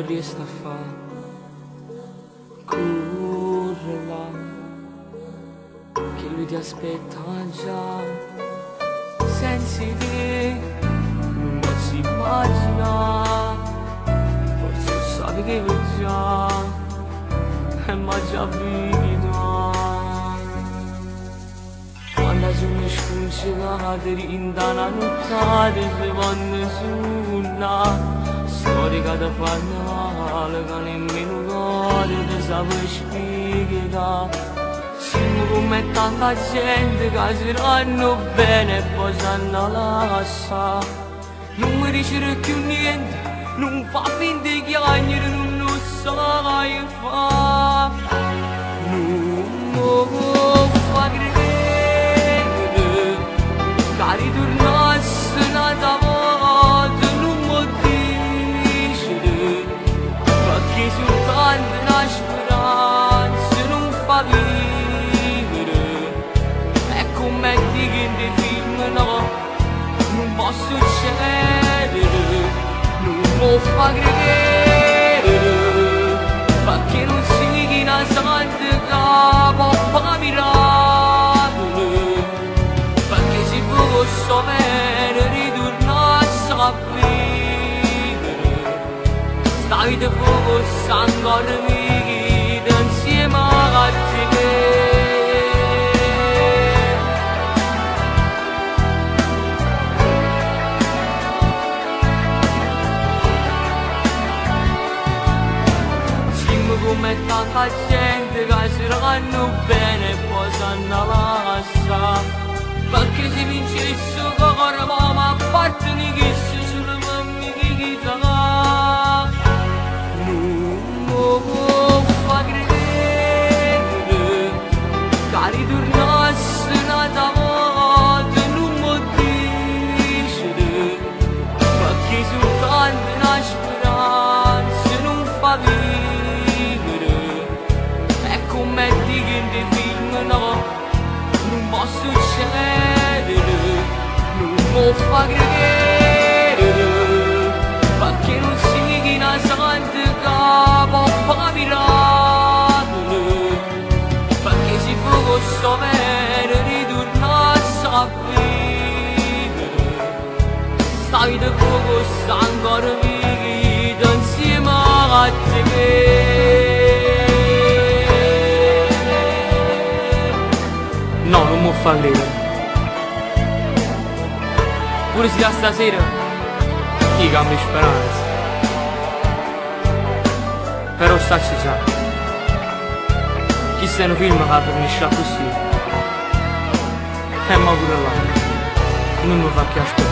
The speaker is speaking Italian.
che riesco a fare, corre là, che lui ti aspetta già, senza te non si immagina, forse sapi che vuoi già, ma già vita. Quando sono sconcerata, rinda una nottata, se vanno sulla storia da fanale, che nemmeno cuore ti sape spiegare. Siamo come tanta gente che si danno bene e poi sanno lasciare. Non mi dice più niente, non fa finta di chiagnere, non lo sai fare. Non lo fa credere che ritornasse un'altra volta, non mi dice, perché soltanto una speranza non fa vivere. È come dico in dei film, no, non può succedere, non può fa credere, perché non si una santa capo fa miracolo, perché si fosse bene ritornasse a vivere. Sta vita fosse ancora vita insieme a te. Come tanta gente che si danno bene e poi sanno lasciare, perché si vincesse cuore ma a parte di chi si sulle mamme che chi sa. Non lo fa credere che ritornasse un'altra volta, non mi dice, perché soltanto una speranza non fa vivere. Come dico in dei film, no, non può succedere, non può fa credere, perché non si una santa capo fa miracolo, perché si fosse bene ritornasse a vivere. Sta vita fosse ancora vita insieme a te. No, non mi fa credere. Pure se da stasera io cambio speranza. Però stacci già, chi sta in un film che finisce così, ma pure là non mi fa più aspettare.